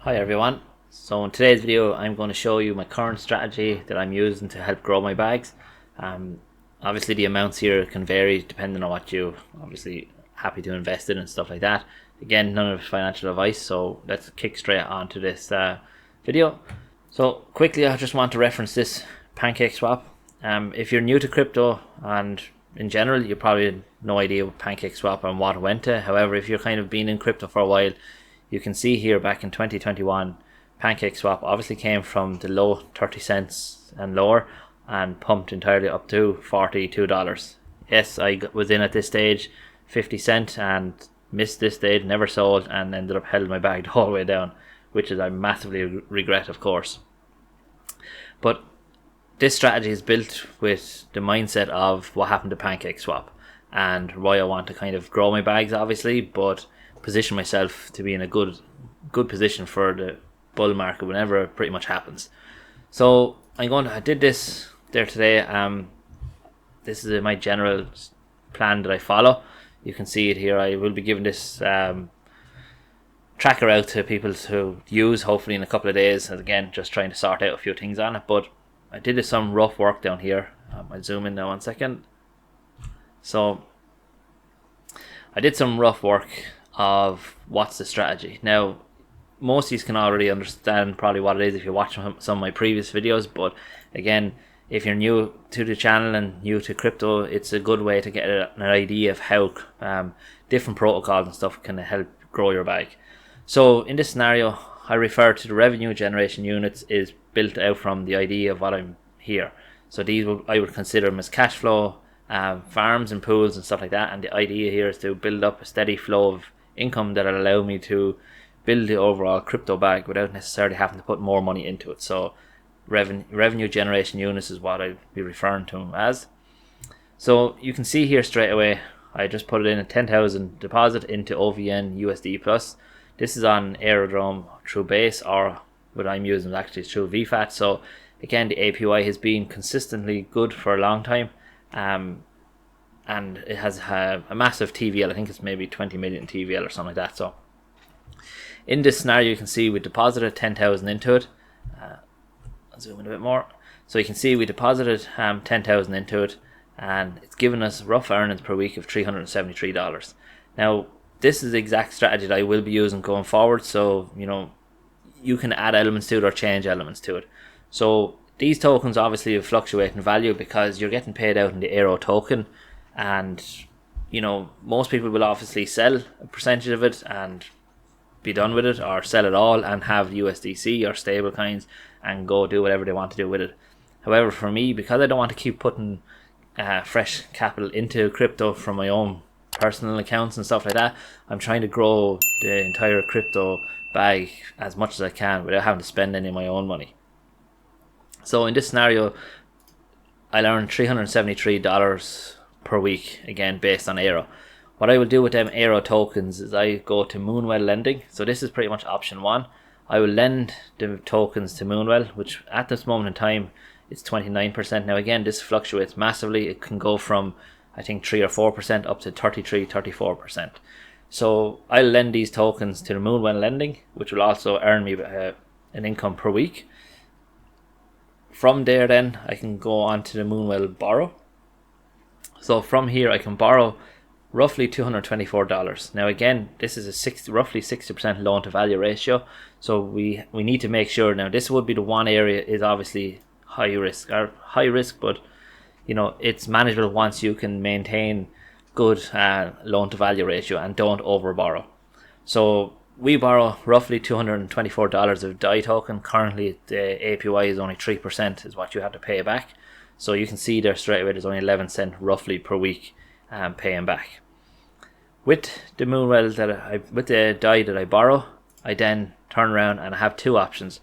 Hi everyone. So in today's video I'm going to show you my current strategy that I'm using to help grow my bags. Obviously the amounts here can vary depending on what you obviously happy to invest in and stuff like that. Again, none of financial advice, so let's kick straight on to this video. So quickly, I just want to reference this pancake swap. If you're new to crypto and in general you probably have no idea what pancake swap and what it went to. However, if you're kind of been in crypto for a while, you can see here back in 2021 pancake swap obviously came from the low 30 cents and lower and pumped entirely up to $42. Yes, I was in at this stage 50 cent and missed this stage, never sold, and ended up held my bag the whole way down, which is I massively regret, of course. But this strategy is built with the mindset of what happened to pancake swap and why I want to kind of grow my bags obviously, but position myself to be in a good position for the bull market whenever it pretty much happens. So I did this there today. This is my general plan that I follow. You can see it here. I will be giving this tracker out to people to use hopefully in a couple of days, and again just trying to sort out a few things on it. But I did some rough work down here. I'll zoom in now 1 second. So I did some rough work of what's the strategy. Now most of you can already understand probably what it is if you watch some of my previous videos, but again, if you're new to the channel and new to crypto, it's a good way to get an idea of how different protocols and stuff can help grow your bag. So in this scenario, I refer to the revenue generation units is built out from the idea of what I'm here. So these I would consider them as cash flow, farms and pools and stuff like that, and the idea here is to build up a steady flow of income that will allow me to build the overall crypto bag without necessarily having to put more money into it. So revenue generation units is what I'd be referring to them as. So you can see here straight away I just put it in a 10,000 deposit into OVN USD plus. This is on Aerodrome through Base, or what I'm using is actually through VFAT. So again, the APY has been consistently good for a long time, and it has a massive TVL. I think it's maybe 20 million TVL or something like that. So in this scenario, you can see we deposited 10,000 into it. I'll zoom in a bit more. So you can see we deposited 10,000 into it, and it's given us rough earnings per week of $373. Now this is the exact strategy that I will be using going forward. So you can add elements to it or change elements to it. So these tokens obviously fluctuate in value because you're getting paid out in the Aero token, and most people will obviously sell a percentage of it and be done with it, or sell it all and have USDC or stable coins and go do whatever they want to do with it. However, for me, because I don't want to keep putting fresh capital into crypto from my own personal accounts and stuff like that, I'm trying to grow the entire crypto bag as much as I can without having to spend any of my own money. So in this scenario, I'll earn $373 per week, again based on Aero. What I will do with them Aero tokens is I go to Moonwell lending. So this is pretty much option one. I will lend the tokens to Moonwell, which at this moment in time it's 29%. Now again, this fluctuates massively. It can go from I think 3 or 4% up to 33-34%. So I'll lend these tokens to the Moonwell lending, which will also earn me an income per week. From there then I can go on to the Moonwell borrow. So from here I can borrow roughly $224. Now again, this is a roughly 60% loan to value ratio. So we need to make sure. Now this would be the one area is obviously high risk, but it's manageable once you can maintain good loan to value ratio and don't over borrow. So we borrow roughly $224 of DAI token. Currently the APY is only 3% is what you have to pay back. So you can see there straight away there's only 11 cents roughly per week paying back. With the Moonwell with the DAI that I borrow, I then turn around and I have two options.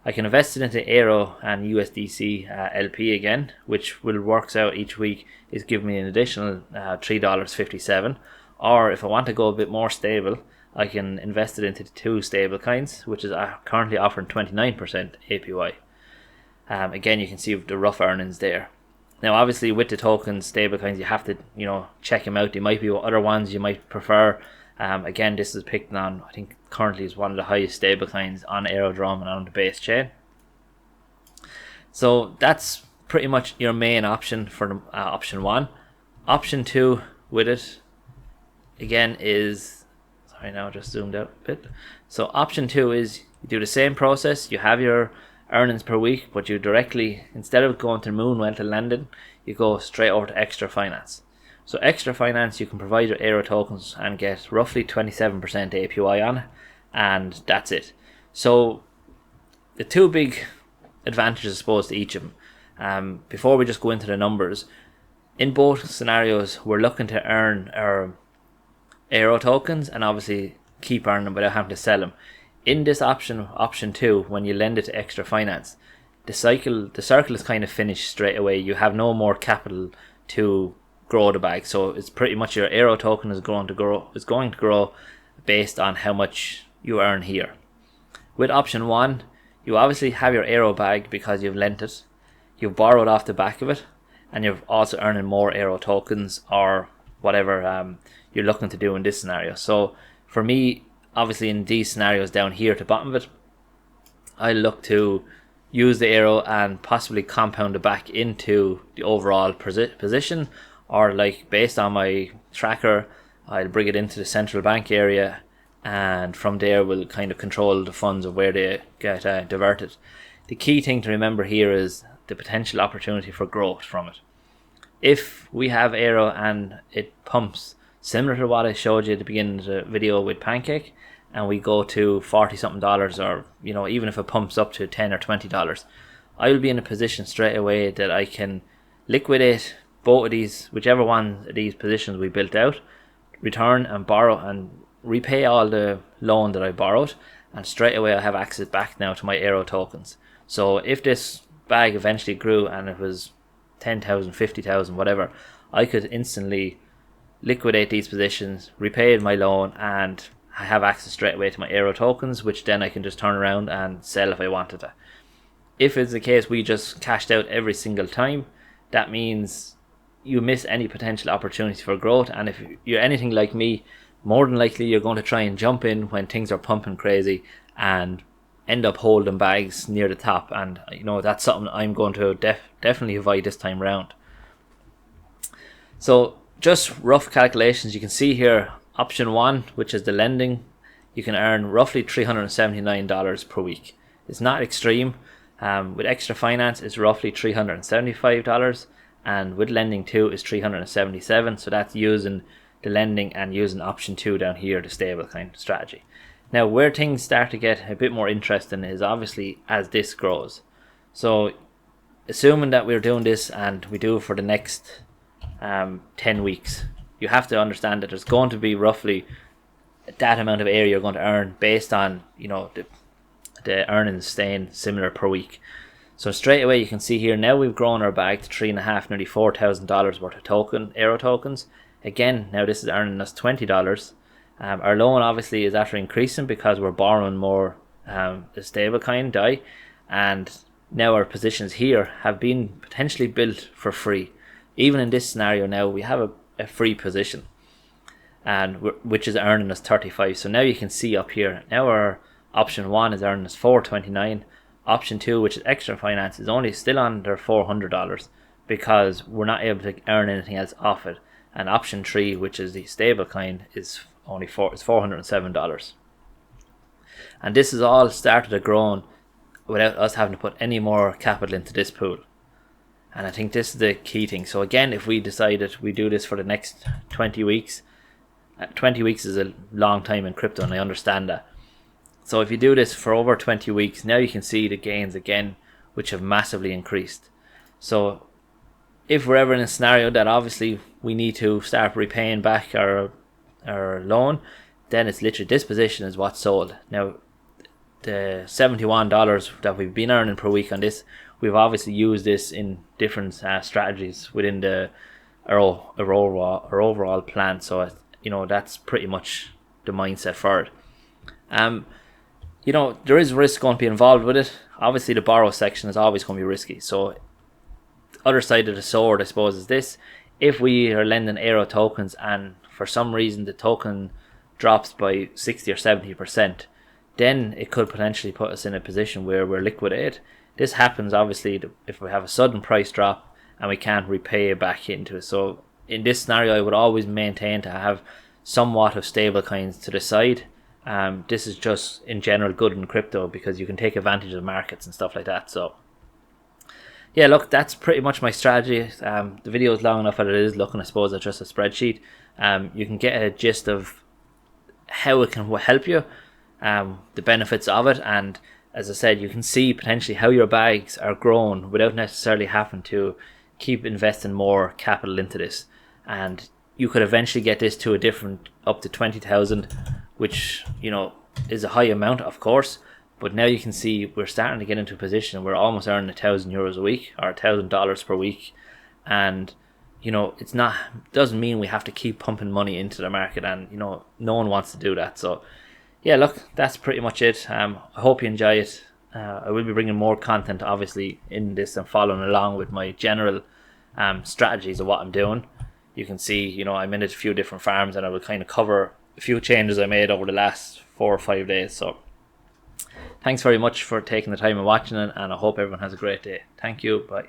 I can invest it into Aero and USDC LP again, which will works out each week is giving me an additional $3.57. Or if I want to go a bit more stable, I can invest it into the two stable coins, which is currently offering 29% APY. Again, you can see the rough earnings there. Now obviously with the tokens, stable coins, you have to check them out. There might be other ones you might prefer. Again, this is picked on, I think currently is one of the highest stablecoins on Aerodrome and on the base chain. So that's pretty much your main option for the, option 1. Option 2 with it again is, sorry now I just zoomed out a bit. So option 2 is you do the same process, you have your earnings per week, but you directly, instead of going to Moonwell to lending, you go straight over to Extra Finance. So Extra Finance, you can provide your Aero tokens and get roughly 27% APY on it, and that's it. So the two big advantages, I suppose, to each of them. Before we just go into the numbers, in both scenarios, we're looking to earn our Aero tokens and obviously keep earning them without having to sell them. In this option 2, when you lend it to Extra Finance, the circle is kind of finished straight away. You have no more capital to grow the bag, so it's pretty much your Aero token is going to grow based on how much you earn here. With option 1, you obviously have your Aero bag because you've lent it, you've borrowed off the back of it, and you're also earning more Aero tokens or whatever you're looking to do in this scenario. So for me, obviously in these scenarios down here at the bottom of it, I look to use the Aero and possibly compound it back into the overall position, or like based on my tracker, I'll bring it into the central bank area, and from there we'll kind of control the funds of where they get diverted. The key thing to remember here is the potential opportunity for growth from it. If we have Aero and it pumps similar to what I showed you at the beginning of the video with Pancake, and we go to $40 something, or even if it pumps up to $10 or $20, I will be in a position straight away that I can liquidate both of these, whichever one of these positions we built out, return and borrow and repay all the loan that I borrowed, and straight away I have access back now to my Aero tokens. So if this bag eventually grew and it was 10,000, 50,000, whatever, I could instantly liquidate these positions, repay my loan, and I have access straight away to my Aero tokens, which then I can just turn around and sell if I wanted to. If it's the case we just cashed out every single time, that means you miss any potential opportunity for growth. And if you're anything like me, more than likely you're going to try and jump in when things are pumping crazy and end up holding bags near the top, and that's something I'm going to definitely avoid this time round. So just rough calculations, you can see here option 1, which is the lending, you can earn roughly $379 per week. It's not extreme. With Extra Finance it's roughly $375, and with lending 2 is $377. So that's using the lending and using option 2 down here, the stablecoin strategy. Now where things start to get a bit more interesting is obviously as this grows. So assuming that we're doing this and we do it for the next 10 weeks, you have to understand that there's going to be roughly that amount of area you're going to earn based on the earnings staying similar per week. So straight away you can see here now we've grown our bag to $3,500, nearly $4,000 worth of Aero tokens. Again, now this is earning us $20. Our loan obviously is after increasing because we're borrowing more the stablecoin DAI, and now our positions here have been potentially built for free. Even in this scenario now we have a free position, and which is earning us 35. So now you can see up here now our option 1 is earning us $429. Option 2, which is Extra Finance, is only still under $400 because we're not able to earn anything else off it. And option 3, which is the stablecoin, is only $407. And this is all started growing without us having to put any more capital into this pool. And I think this is the key thing. So again, if we decided we do this for the next 20 weeks, 20 weeks is a long time in crypto, and I understand that. So if you do this for over 20 weeks, now you can see the gains again, which have massively increased. So if we're ever in a scenario that obviously we need to start repaying back our loan, then it's literally this position is what's sold. Now the $71 that we've been earning per week on this, we've obviously used this in different strategies within our overall plan. So that's pretty much the mindset for it. There is risk going to be involved with it. Obviously the borrow section is always going to be risky. So the other side of the sword, I suppose, is this: if we are lending Aero tokens and for some reason the token drops by 60 or 70%, then it could potentially put us in a position where we're liquidated. This happens obviously if we have a sudden price drop and we can't repay it back into it. So in this scenario, I would always maintain to have somewhat of stable coins to the side. This is just in general good in crypto because you can take advantage of the markets and stuff like that. So yeah, look, that's pretty much my strategy. The video is long enough as it is looking, I suppose, at just a spreadsheet. You can get a gist of how it can help you, the benefits of it, and as I said, you can see potentially how your bags are grown without necessarily having to keep investing more capital into this. And you could eventually get this to a different up to 20,000, which, you know, is a high amount, of course. But now you can see we're starting to get into a position where we're almost earning €1,000 a week or $1,000 per week, and you know, doesn't mean we have to keep pumping money into the market, and you know, no one wants to do that. So yeah, look, that's pretty much it. I hope you enjoy it. I will be bringing more content obviously in this and following along with my general strategies of what I'm doing. You can see, you know, I'm in a few different farms, and I will kind of cover a few changes I made over the last 4 or 5 days. So thanks very much for taking the time and watching it, and I hope everyone has a great day. Thank you. Bye.